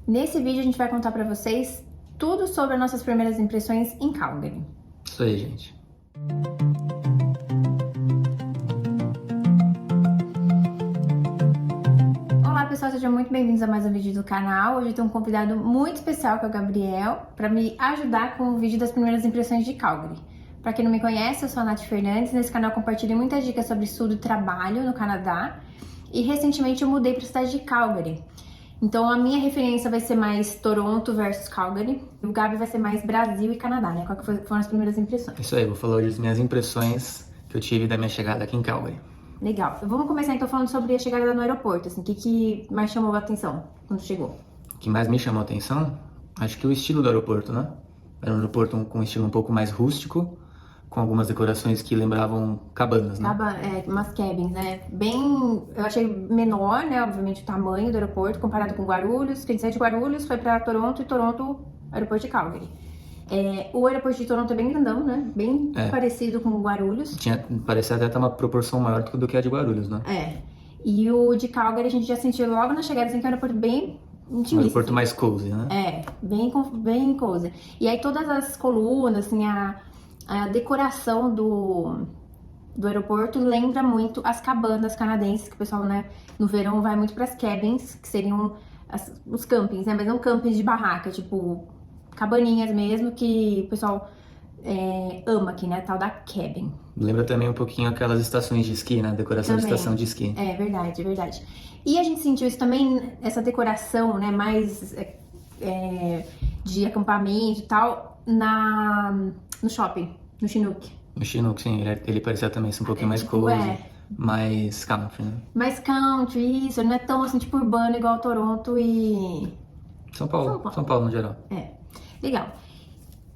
Nesse vídeo a gente vai contar pra vocês tudo sobre as nossas primeiras impressões em Calgary. Isso aí, gente. Olá pessoal, sejam muito bem-vindos a mais um vídeo do canal. Hoje eu tenho um convidado muito especial, que é o Gabriel, para me ajudar com o vídeo das primeiras impressões de Calgary. Para quem não me conhece, eu sou a Nath Fernandes. Nesse canal eu compartilho muitas dicas sobre estudo e trabalho no Canadá. E recentemente eu mudei para a cidade de Calgary. Então a minha referência vai ser mais Toronto versus Calgary. E o Gabi vai ser mais Brasil e Canadá, né? Qual que foram as primeiras impressões? Isso aí, vou falar hoje das minhas impressões que eu tive da minha chegada aqui em Calgary. Legal. Vamos começar então falando sobre a chegada no aeroporto, assim. O que mais chamou a atenção quando chegou? O que mais me chamou a atenção, acho que o estilo do aeroporto, né? Era um aeroporto com um estilo um pouco mais rústico, com algumas decorações que lembravam cabanas, né? Umas cabins, né? Eu achei menor, né? Obviamente o tamanho do aeroporto comparado com Guarulhos. Quem saiu de Guarulhos foi pra Toronto e Toronto, aeroporto de Calgary. O aeroporto de Toronto é bem grandão, né? Bem parecido com o Guarulhos. Parecia até estar uma proporção maior do que a de Guarulhos, né? E o de Calgary a gente já sentiu logo na chegada, assim, que é um aeroporto bem intimista. Um aeroporto mais cozy, né? Bem cozy. E aí todas as colunas, assim, a decoração do aeroporto lembra muito as cabanas canadenses, que o pessoal, né, no verão vai muito para as cabins, que seriam os campings, né? Mas não campings de barraca, tipo cabaninhas mesmo, que o pessoal ama aqui, né? Tal da cabin. Lembra também um pouquinho aquelas estações de esqui, né? Decoração de estação de esqui. É verdade. E a gente sentiu isso também, essa decoração, né? Mais de acampamento e tal, no shopping, no Chinook. No Chinook, sim, ele parecia também ser um pouquinho mais cozy, mais country, né? Mais country, isso, não é tão assim, tipo, urbano igual Toronto e... São Paulo no geral. Legal.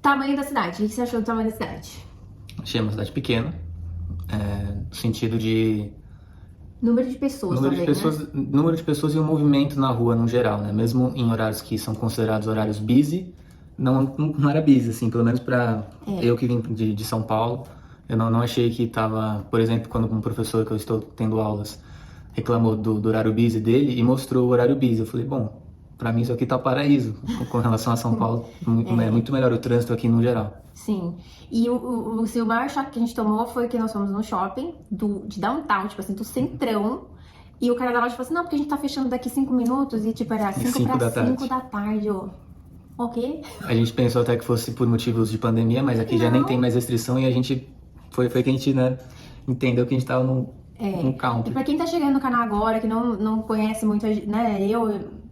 Tamanho da cidade, o que você achou do tamanho da cidade? Achei uma cidade pequena, no sentido de... Número de pessoas também, né? Número de pessoas e o movimento na rua no geral, né? Mesmo em horários que são considerados horários busy, não era busy, assim, pelo menos pra eu que vim de São Paulo, eu não achei que tava, por exemplo, quando um professor que eu estou tendo aulas reclamou do horário busy dele e mostrou o horário busy, eu falei, bom, pra mim isso aqui tá o paraíso com relação a São Paulo, é muito melhor o trânsito aqui no geral. Sim, e o maior choque que a gente tomou foi que nós fomos no shopping de downtown, tipo assim, do centrão, e o cara da loja falou assim, não, porque a gente tá fechando daqui 5 minutos, e tipo, era 5 para 5 da tarde, ok? A gente pensou até que fosse por motivos de pandemia, mas aqui já nem tem mais restrição e a gente foi que a gente, né, entendeu que a gente tava num country. E pra quem tá chegando no canal agora, que não conhece muito, né,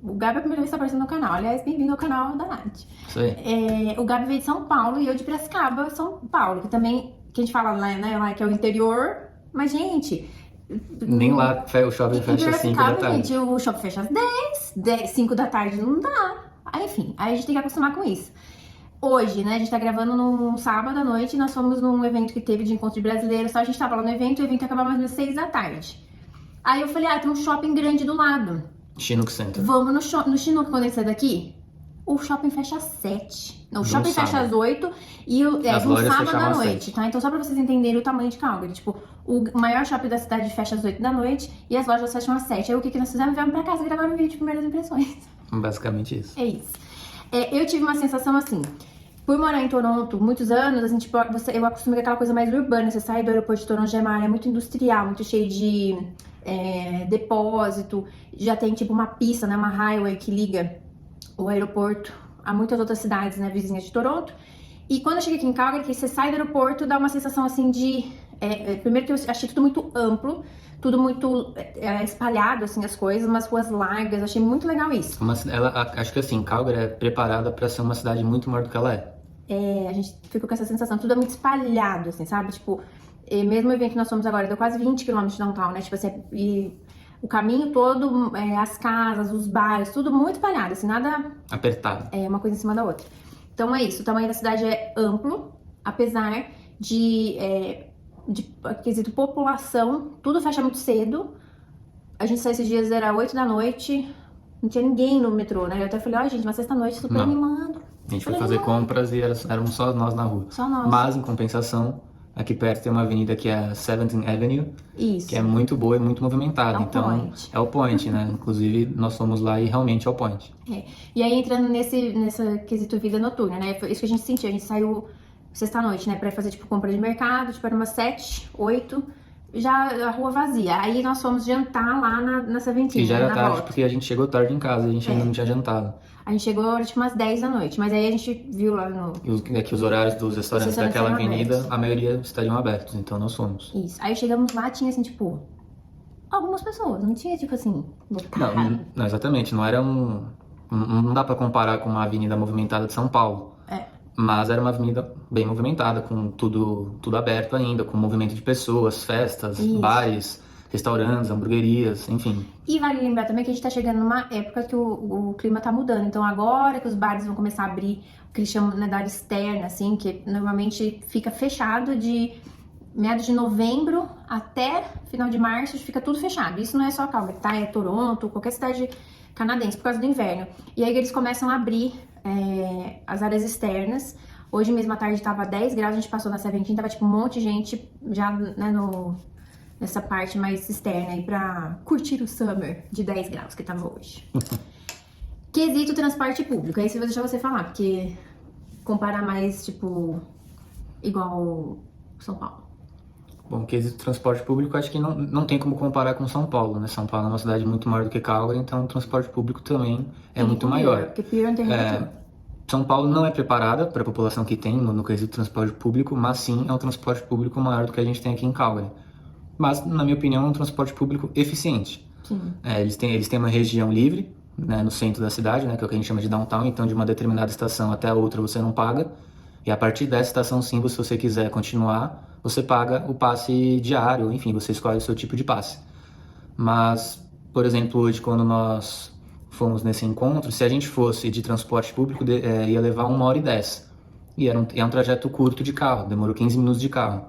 o Gabi é a primeira vez que tá aparecendo no canal. Aliás, bem-vindo ao canal da Nath. Isso aí. O Gabi veio de São Paulo e eu de Piracicaba, São Paulo, que também, que a gente fala lá, né, lá que é o interior, mas, gente... Nem lá o shopping fecha às 5 da tarde. Gente, o shopping fecha às 10, 5 da tarde não dá. Aí, enfim, aí a gente tem que acostumar com isso. Hoje, né, a gente tá gravando num sábado à noite e nós fomos num evento que teve de encontro de brasileiros, só a gente tava lá no evento e o evento acabava mais ou menos 6 da tarde. Aí eu falei, tem um shopping grande do lado. Chinook Center. Vamos no Chinook quando a gente sai daqui? O shopping fecha às 7. Não, o shopping fecha às 8 e no sábado à noite, tá? Então só pra vocês entenderem o tamanho de Calgary, tipo, o maior shopping da cidade fecha às 8 da noite e as lojas fecham às 7. Aí o que nós fizemos? Viemos pra casa e gravaram um vídeo de primeiras impressões. Basicamente isso. É isso. Eu tive uma sensação assim, por morar em Toronto muitos anos, assim, tipo, eu acostumei com aquela coisa mais urbana. Você sai do aeroporto de Toronto, já é uma área muito industrial, muito cheio de depósito. Já tem tipo uma pista, né, uma highway que liga o aeroporto a muitas outras cidades, né, vizinhas de Toronto. E quando eu cheguei aqui em Calgary, que você sai do aeroporto, dá uma sensação assim de... primeiro que eu achei tudo muito amplo, tudo muito espalhado, assim, as coisas, umas ruas largas, achei muito legal isso. Acho que assim, Calgary é preparada pra ser uma cidade muito maior do que ela é. A gente ficou com essa sensação, tudo é muito espalhado, assim, sabe? Tipo, mesmo o evento que nós fomos agora, deu quase 20 km de downtown, né? Tipo assim, e o caminho todo, as casas, os bairros, tudo muito espalhado, assim, nada... Apertado. Uma coisa em cima da outra. Então é isso, o tamanho da cidade é amplo, apesar de quesito população, tudo fecha muito cedo. A gente saiu esses dias, era 8 da noite, não tinha ninguém no metrô, né? Eu até falei, gente, uma sexta-noite super animado. A gente foi fazer compras e éramos só nós na rua. Só nós. Mas, em compensação, Aqui perto tem uma avenida que é a 7th Avenue, Isso. que é muito boa e muito movimentada. É o então, point. é o point, né? Inclusive, nós fomos lá e realmente é o point. E aí, entrando nessa quesito vida noturna, né? Foi isso que a gente sentiu. A gente saiu sexta-noite, né? Pra fazer, tipo, compra de mercado. Tipo, era umas 7, 8. Já a rua vazia. Aí nós fomos jantar lá na Seventeen, E já era na tarde, volta. porque a gente chegou tarde em casa, a gente ainda não tinha jantado. A gente chegou, tipo, umas 10 da noite. Mas aí a gente viu lá no... E que os horários dos restaurantes daquela estavam avenida, abertos. a maioria estariam abertos, então nós fomos. Isso. Aí chegamos lá, tinha, assim, tipo... algumas pessoas. Não tinha, tipo assim... lotado. Não, exatamente, não era um... Não dá pra comparar com uma avenida movimentada de São Paulo. Mas era uma avenida bem movimentada, com tudo aberto ainda, com movimento de pessoas, festas, bares, restaurantes, hamburguerias, enfim. E vale lembrar também que a gente tá chegando numa época que o clima tá mudando. Então agora que os bares vão começar a abrir o que eles chamam, né, da área externa, assim, que normalmente fica fechado de meados de novembro até final de março, fica tudo fechado. Isso não é só Calgary, tá? É Toronto, qualquer cidade canadense, por causa do inverno. E aí eles começam a abrir as áreas externas. Hoje mesmo à tarde tava 10 graus, a gente passou na Seventeen, tava tipo um monte de gente já, né, nessa parte mais externa aí pra curtir o summer de 10 graus que tava hoje. Quesito transporte público, aí eu vou deixar você falar, porque comparar mais, tipo, igual São Paulo. Bom, quesito transporte público, acho que não tem como comparar com São Paulo, né? São Paulo é uma cidade muito maior do que Calgary, então o transporte público também é muito maior. Porque Pier não tem muito. São Paulo não é preparada para a população que tem no quesito transporte público, mas sim é um transporte público maior do que a gente tem aqui em Calgary. Mas, na minha opinião, é um transporte público eficiente. Sim. Eles têm uma região livre, né, no centro da cidade, né, que é o que a gente chama de downtown, então de uma determinada estação até a outra você não paga. E a partir dessa estação, sim, se você quiser continuar, você paga o passe diário, enfim, você escolhe o seu tipo de passe. Mas, por exemplo, hoje quando nós fomos nesse encontro, se a gente fosse de transporte público, ia levar 1h10. E é um trajeto curto de carro, demorou 15 minutos de carro.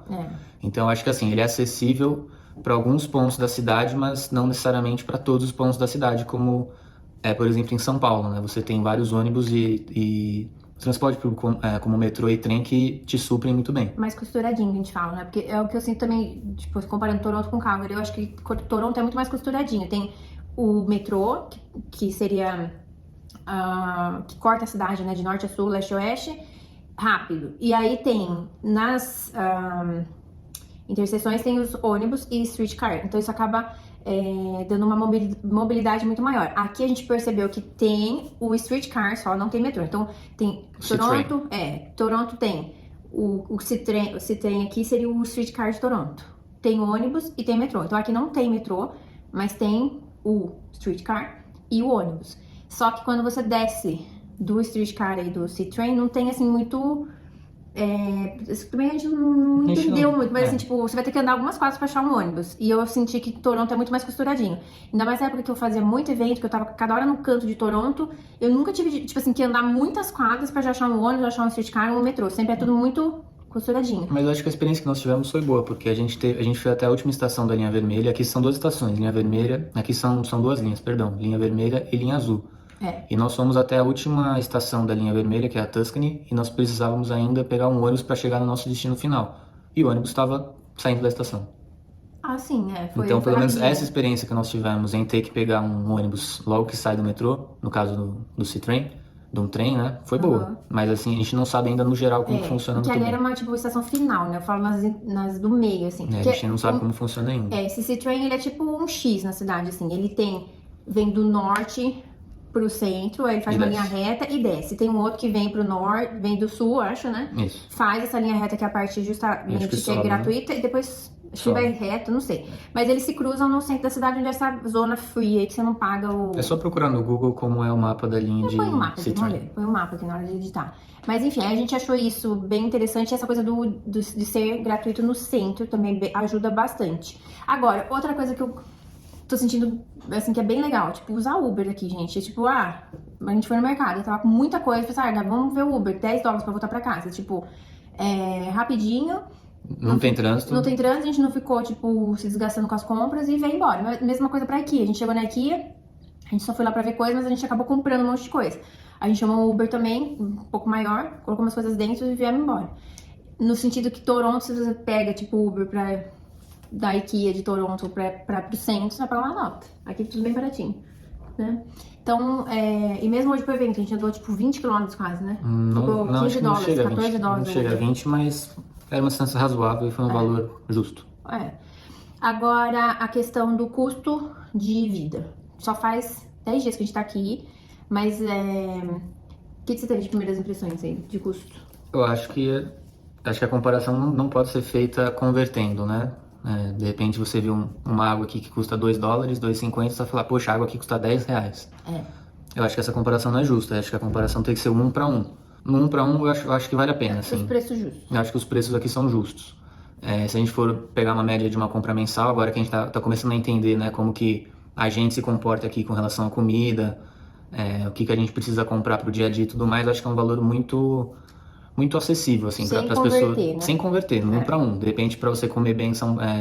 Então, acho que assim, ele é acessível para alguns pontos da cidade, mas não necessariamente para todos os pontos da cidade, como por exemplo, em São Paulo, né? Você tem vários ônibus e transporte público, como metrô e trem, que te suprem muito bem. Mais costuradinho, que a gente fala, né? Porque é o que eu sinto também, tipo, comparando Toronto com Calgary, eu acho que Toronto é muito mais costuradinho. Tem o metrô, que seria... que corta a cidade, né? De norte a sul, leste a oeste, rápido. E aí tem, nas interseções, tem os ônibus e streetcar. Então isso acaba dando uma mobilidade muito maior. Aqui a gente percebeu que tem o streetcar, só não tem metrô. Então tem Toronto, Toronto tem o C-Train aqui seria o streetcar de Toronto. Tem ônibus e tem metrô. Então aqui não tem metrô, mas tem o streetcar e o ônibus. Só que quando você desce do streetcar e do C-Train, não tem assim muito... isso também a gente não entendeu muito, mas assim, tipo, você vai ter que andar algumas quadras pra achar um ônibus. E eu senti que Toronto é muito mais costuradinho. Ainda mais na época que eu fazia muito evento, que eu tava cada hora no canto de Toronto, eu nunca tive, tipo assim, que andar muitas quadras pra já achar um ônibus, achar um streetcar ou um metrô. Sempre é tudo muito costuradinho. Mas eu acho que a experiência que nós tivemos foi boa, porque a gente foi até a última estação da linha vermelha. Aqui são 2 estações, linha vermelha, aqui são 2 linhas, perdão, linha vermelha e linha azul. E nós fomos até a última estação da linha vermelha, que é a Tuscany, e nós precisávamos ainda pegar um ônibus para chegar no nosso destino final. E o ônibus estava saindo da estação. Ah, sim, Então, pelo menos essa experiência que nós tivemos em ter que pegar um ônibus logo que sai do metrô, no caso do C-Train, de um trem, né, foi boa. Mas assim, a gente não sabe ainda no geral como funciona muito bem. Que ali era uma, tipo, estação final, né? Eu falo nas do meio, assim. A gente não sabe como funciona ainda. Esse C-Train, ele é tipo um X na cidade, assim. Ele vem do norte pro centro, aí ele faz uma linha reta e desce. Tem um outro que vem pro norte, vem do sul, acho, né? Isso. Faz essa linha reta que é a parte justamente que é gratuita, né? E depois acho que vai reto, não sei. Mas eles se cruzam no centro da cidade, onde é essa zona free aí que você não paga o... É só procurar no Google como é o mapa da linha de C-Train. Põe o mapa aqui na hora de editar. Mas enfim, a gente achou isso bem interessante. Essa coisa de ser gratuito no centro também ajuda bastante. Agora, outra coisa que eu tô sentindo, assim, que é bem legal, tipo, usar Uber aqui, gente. Tipo, a gente foi no mercado, eu tava com muita coisa, pensei, vamos ver o Uber, $10 pra voltar pra casa. Tipo, rapidinho. Não tem trânsito. Não tem trânsito, a gente não ficou, tipo, se desgastando com as compras e veio embora. Mesma coisa pra IKEA. A gente chegou na IKEA, a gente só foi lá pra ver coisas, mas a gente acabou comprando um monte de coisa. A gente chamou um Uber também, um pouco maior, colocou umas coisas dentro e viemos embora. no sentido que Toronto, se você pega, tipo, Uber da IKEA de Toronto pro centro, você vai pagar uma nota. Aqui tudo bem baratinho, né? Então, e mesmo hoje pro evento, a gente andou, tipo, 20 km quase, né? Não, tipo, 15 dólares, chega a 14 20, dólares. não chega a 20, mas era uma distância razoável e foi um valor justo. Agora, a questão do custo de vida. Só faz 10 dias que a gente tá aqui, mas o que você teve de primeiras impressões aí, de custo? Eu acho que a comparação não pode ser feita convertendo, né? De repente você viu uma água aqui que custa 2 dólares, 2,50, você vai falar, poxa, a água aqui custa 10 reais. Eu acho que essa comparação não é justa, eu acho que a comparação tem que ser 1 para 1. No 1 para 1 eu acho que vale a pena, sim. Os preços justos. Eu acho que os preços aqui são justos. Se a gente for pegar uma média de uma compra mensal, agora que a gente tá começando a entender, né, como que a gente se comporta aqui com relação à comida, o que a gente precisa comprar pro dia a dia e tudo mais, eu acho que é um valor muito acessível, assim, para as pessoas. Né? Sem converter, no 1 para 1. De repente, para você comer bem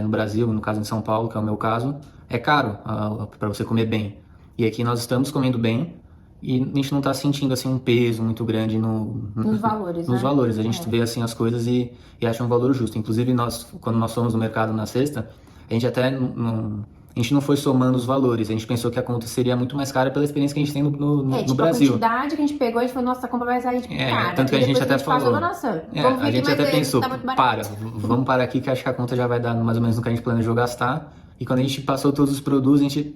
no Brasil, no caso em São Paulo, que é o meu caso, é caro para você comer bem. E aqui nós estamos comendo bem e a gente não está sentindo, assim, um peso muito grande nos valores, nos né? valores. A gente vê, assim, as coisas e acha um valor justo. Inclusive, quando nós fomos no mercado na sexta, a gente até a gente não foi somando os valores, a gente pensou que a conta seria muito mais cara pela experiência que a gente tem no Brasil. A quantidade que a gente pegou, a gente falou, nossa, a compra vai sair tipo, cara. Tanto que a gente até falou. A gente até pensou, vamos parar aqui que acho que a conta já vai dar mais ou menos no que a gente planejou gastar. E quando a gente passou todos os produtos, a gente,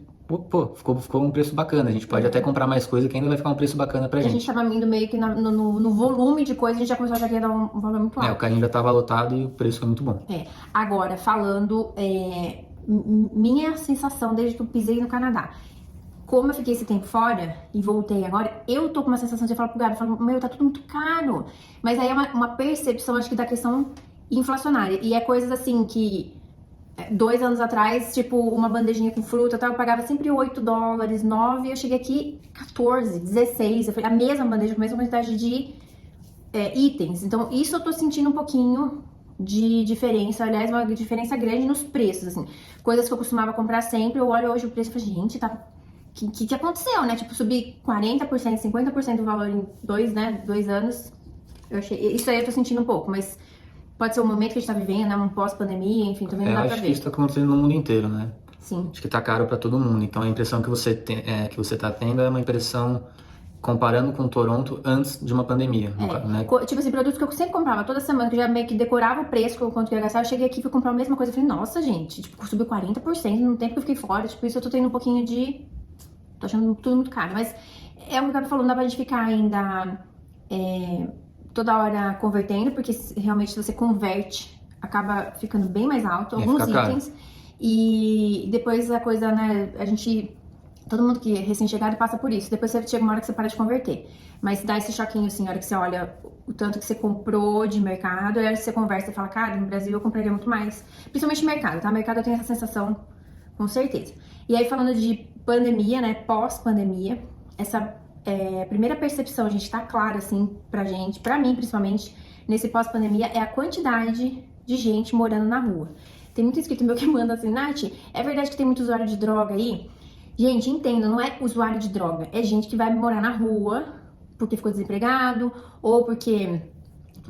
ficou um preço bacana. A gente pode até comprar mais coisa que ainda vai ficar um preço bacana pra gente. A gente tava indo meio que no volume de coisa, a gente já começou a já dar um valor muito alto. O carrinho já tava lotado e o preço foi muito bom. Agora, falando... minha sensação desde que eu pisei no Canadá, como eu fiquei esse tempo fora e voltei agora, eu tô com uma sensação de falar pro Gabi, meu, tá tudo muito caro. Mas aí é uma percepção, acho que da questão inflacionária. E é coisas assim que 2 anos atrás, tipo, uma bandejinha com fruta, eu pagava sempre 8 dólares, 9, eu cheguei aqui 14, 16, eu falei, a mesma bandeja com a mesma quantidade de itens. Então, isso eu tô sentindo um pouquinho de diferença, aliás, uma diferença grande nos preços, assim. Coisas que eu costumava comprar sempre, eu olho hoje o preço e falo, gente, que aconteceu, né? Tipo, subir 40%, 50% do valor em 2 anos. Isso aí eu tô sentindo um pouco, mas pode ser o momento que a gente tá vivendo, né? Um pós-pandemia, enfim, também não dá pra ver. Acho que isso tá acontecendo no mundo inteiro, né? Sim. Acho que tá caro pra todo mundo. Então a impressão que você tá tendo é uma impressão comparando com Toronto antes de uma pandemia, né? Tipo assim, produtos que eu sempre comprava toda semana, que eu já meio que decorava o preço, quanto eu ia gastar, eu cheguei aqui e fui comprar a mesma coisa. Eu falei, nossa, gente, tipo, subiu 40% no tempo que eu fiquei fora. Tipo, isso eu tô tendo um pouquinho de... Tô achando tudo muito caro. Mas é o que o Gabi falou, não dá pra gente ficar ainda toda hora convertendo, porque realmente se você converte, acaba ficando bem mais alto, alguns itens. E depois a coisa, né, todo mundo que é recém-chegado passa por isso. Depois você chega uma hora que você para de converter. Mas dá esse choquinho, assim, a hora que você olha o tanto que você comprou de mercado, e aí você conversa e fala, cara, no Brasil eu compraria muito mais. Principalmente mercado, tá? Mercado eu tenho essa sensação, com certeza. E aí, falando de pandemia, né, pós-pandemia, essa primeira percepção, a gente tá clara, assim, pra gente, pra mim, principalmente, nesse pós-pandemia, é a quantidade de gente morando na rua. Tem muito inscrito meu que manda assim, Nath, é verdade que tem muito usuário de droga aí? Gente, entenda, não é usuário de droga, é gente que vai morar na rua porque ficou desempregado ou porque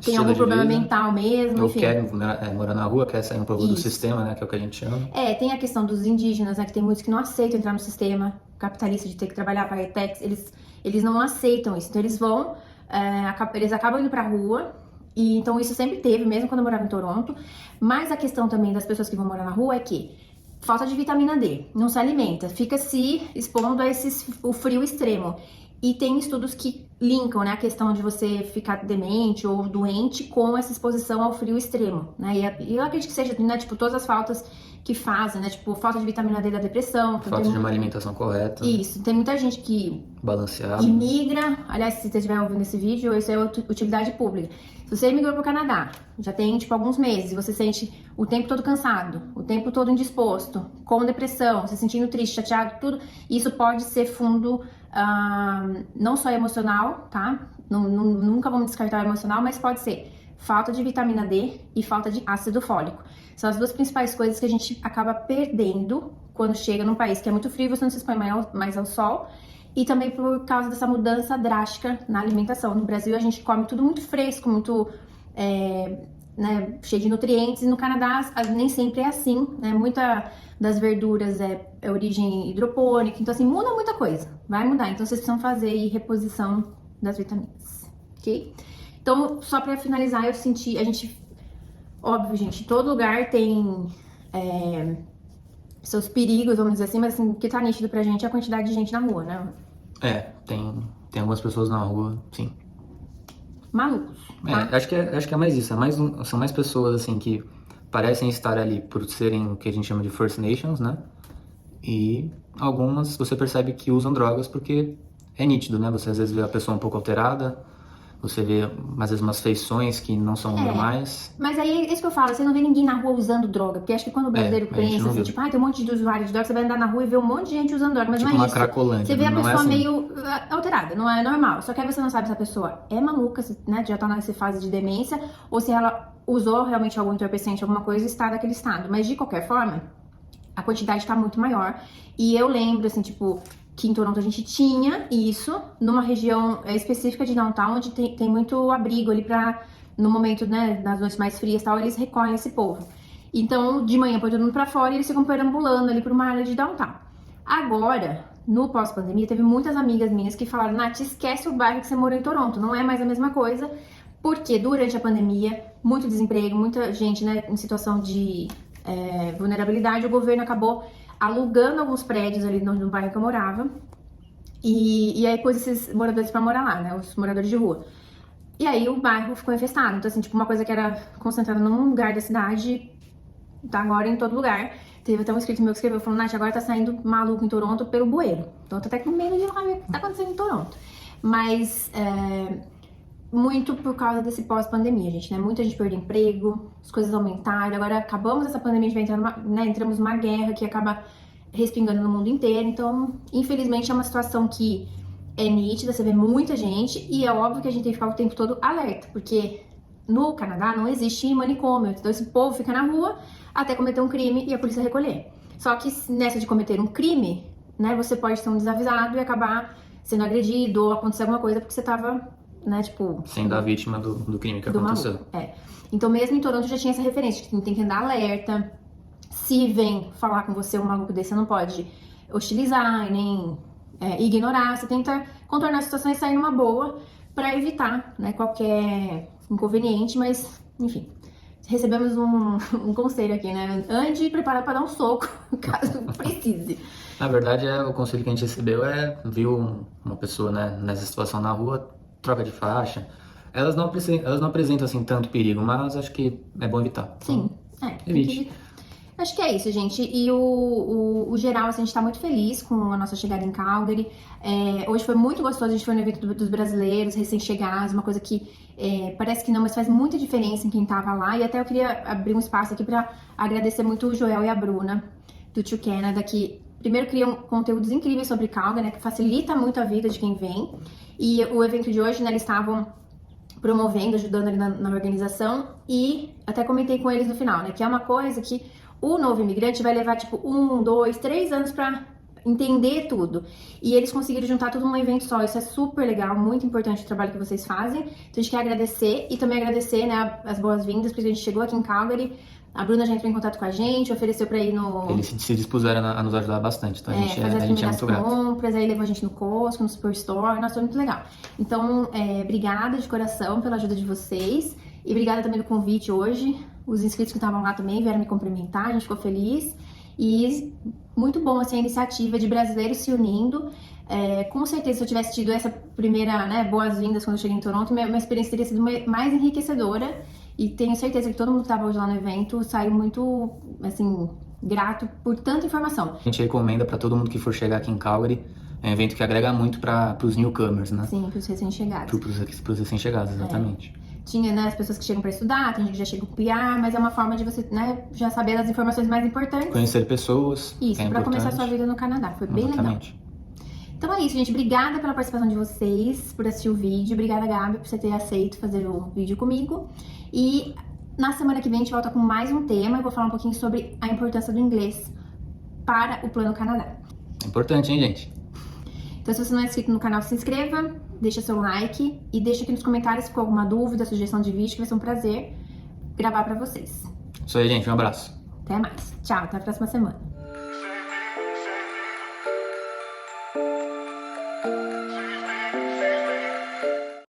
tem algum problema mental mesmo, enfim. Ou quer morar na rua, quer sair um pouco do sistema, né, que é o que a gente chama. Tem a questão dos indígenas, né, que tem muitos que não aceitam entrar no sistema capitalista de ter que trabalhar para a ETEX, eles não aceitam isso, então eles acabam indo pra rua. E então isso sempre teve, mesmo quando eu morava em Toronto. Mas a questão também das pessoas que vão morar na rua é que falta de vitamina D, não se alimenta, fica se expondo a o frio extremo. E tem estudos que linkam, né, a questão de você ficar demente ou doente com essa exposição ao frio extremo, né? E eu acredito que seja, né, tipo, todas as faltas que fazem, né? Tipo, falta de vitamina D da depressão. Falta de uma alimentação correta. Isso, tem muita gente que... Balanceada. Imigra, aliás, se você estiver ouvindo esse vídeo, isso é utilidade pública. Se você imigrou para o Canadá, já tem, tipo, alguns meses, e você sente o tempo todo cansado, o tempo todo indisposto, com depressão, se sentindo triste, chateado, tudo, isso pode ser fundo, não só emocional, tá? Nunca vamos descartar o emocional, mas pode ser falta de vitamina D e falta de ácido fólico. São as duas principais coisas que a gente acaba perdendo quando chega num país que é muito frio e você não se expõe mais ao sol. E também por causa dessa mudança drástica na alimentação. No Brasil a gente come tudo muito fresco, muito né, cheio de nutrientes, e no Canadá nem sempre é assim, né? Muita das verduras é origem hidropônica, então assim, muda muita coisa, vai mudar. Então vocês precisam fazer aí reposição das vitaminas, ok? Então, só pra finalizar, eu senti, óbvio, gente, todo lugar tem seus perigos, vamos dizer assim, mas assim, o que tá nítido pra gente é a quantidade de gente na rua, né? Tem algumas pessoas na rua, sim. Malucos. Tá? Acho que é mais isso, são mais pessoas assim que parecem estar ali por serem o que a gente chama de First Nations, né? E algumas você percebe que usam drogas porque é nítido, né? Você às vezes vê a pessoa um pouco alterada, você vê às vezes umas feições que não são normais. Mas aí é isso que eu falo, você não vê ninguém na rua usando droga, porque acho que quando o brasileiro pensa assim, tipo, tem um monte de usuário de droga, você vai andar na rua e ver um monte de gente usando droga, mas tipo não é uma isso. Cracolândia, Você vê a pessoa assim. meio alterada, não é normal. Só que aí você não sabe se a pessoa é maluca, né, já tá nessa fase de demência, ou se ela usou realmente algum entorpecente, alguma coisa e está naquele estado. Mas de qualquer forma, a quantidade tá muito maior. E eu lembro, assim, tipo, que em Toronto a gente tinha isso, numa região específica de downtown, onde tem muito abrigo ali pra, no momento, né, nas noites mais frias e tal, eles recolhem esse povo. Então, de manhã põe todo mundo pra fora e eles ficam perambulando ali pra uma área de downtown. Agora, no pós-pandemia, teve muitas amigas minhas que falaram, Nath, esquece o bairro que você morou em Toronto, não é mais a mesma coisa, porque durante a pandemia, muito desemprego, muita gente, né, em situação de vulnerabilidade, o governo acabou alugando alguns prédios ali no bairro que eu morava, e aí pôs esses moradores pra morar lá, né, os moradores de rua. E aí o bairro ficou infestado, então assim, tipo, uma coisa que era concentrada num lugar da cidade, tá agora em todo lugar. Teve até um inscrito meu que escreveu, falando, Nath, agora tá saindo maluco em Toronto pelo bueiro. Então eu tô até com medo de ir lá ver o que tá acontecendo em Toronto. Mas, muito por causa desse pós-pandemia, gente, né? Muita gente perdeu emprego, as coisas aumentaram. Agora acabamos essa pandemia, a gente vai entrar entramos numa guerra que acaba respingando no mundo inteiro. Então, infelizmente, é uma situação que é nítida, você vê muita gente, e é óbvio que a gente tem que ficar o tempo todo alerta, porque no Canadá não existe manicômio, então esse povo fica na rua até cometer um crime e a polícia recolher. Só que nessa de cometer um crime, né, você pode ser um desavisado e acabar sendo agredido ou acontecer alguma coisa porque você tava, né, tipo... Sendo a vítima do crime que aconteceu. Então mesmo em Toronto já tinha essa referência, que tem que andar alerta. Se vem falar com você um maluco desse, você não pode hostilizar, nem ignorar. Você tenta contornar a situação e sair numa boa pra evitar, né, qualquer inconveniente, mas, enfim... Recebemos um conselho aqui, né? Ande preparado para dar um soco, caso precise. Na verdade, o conselho que a gente recebeu viu uma pessoa, né, nessa situação na rua, troca de faixa. Elas não apresentam assim tanto perigo, mas acho que é bom evitar. Sim, evite. Acho que é isso, gente. E o geral, assim, a gente tá muito feliz com a nossa chegada em Calgary. Hoje foi muito gostoso, a gente foi no evento dos brasileiros, recém-chegados, uma coisa que parece que não, mas faz muita diferença em quem tava lá. E até eu queria abrir um espaço aqui pra agradecer muito o Joel e a Bruna, do To Canada, que primeiro criam conteúdos incríveis sobre Calgary, né, que facilita muito a vida de quem vem. E o evento de hoje, né, eles estavam promovendo, ajudando ali na organização, e até comentei com eles no final, né, que é uma coisa que o novo imigrante vai levar, tipo, 1, 2, 3 anos pra entender tudo. E eles conseguiram juntar tudo num evento só. Isso é super legal, muito importante o trabalho que vocês fazem. Então a gente quer agradecer e também agradecer, né, as boas-vindas, porque a gente chegou aqui em Calgary. A Bruna já entrou em contato com a gente, ofereceu pra ir no... Eles se dispuseram a nos ajudar bastante, então a gente é muito grato. Compras, aí levou a gente no Costco, no Superstore, nossa, foi muito legal. Então, obrigada de coração pela ajuda de vocês. E obrigada também pelo convite hoje. Os inscritos que estavam lá também vieram me cumprimentar, a gente ficou feliz. E muito bom, assim, a iniciativa de brasileiros se unindo. Com certeza, se eu tivesse tido essa primeira, né, boas-vindas quando eu cheguei em Toronto, minha experiência teria sido mais enriquecedora. E tenho certeza que todo mundo que estava hoje lá no evento saiu muito, assim, grato por tanta informação. A gente recomenda para todo mundo que for chegar aqui em Calgary. É um evento que agrega muito para os newcomers, né? Sim, para os recém-chegados. Para os recém-chegados, exatamente. Tinha, né, as pessoas que chegam para estudar, tem gente que já chega com PR, mas é uma forma de você, né, já saber das informações mais importantes. Conhecer pessoas. Isso, para começar a sua vida no Canadá. Foi bem legal. Então é isso, gente. Obrigada pela participação de vocês, por assistir o vídeo. Obrigada, Gabi, por você ter aceito fazer o vídeo comigo. E na semana que vem a gente volta com mais um tema. Eu vou falar um pouquinho sobre a importância do inglês para o Plano Canadá. É importante, hein, gente? Então, se você não é inscrito no canal, se inscreva, deixa seu like e deixa aqui nos comentários se ficou alguma dúvida, sugestão de vídeo, que vai ser um prazer gravar pra vocês. Isso aí, gente. Um abraço. Até mais. Tchau, até a próxima semana.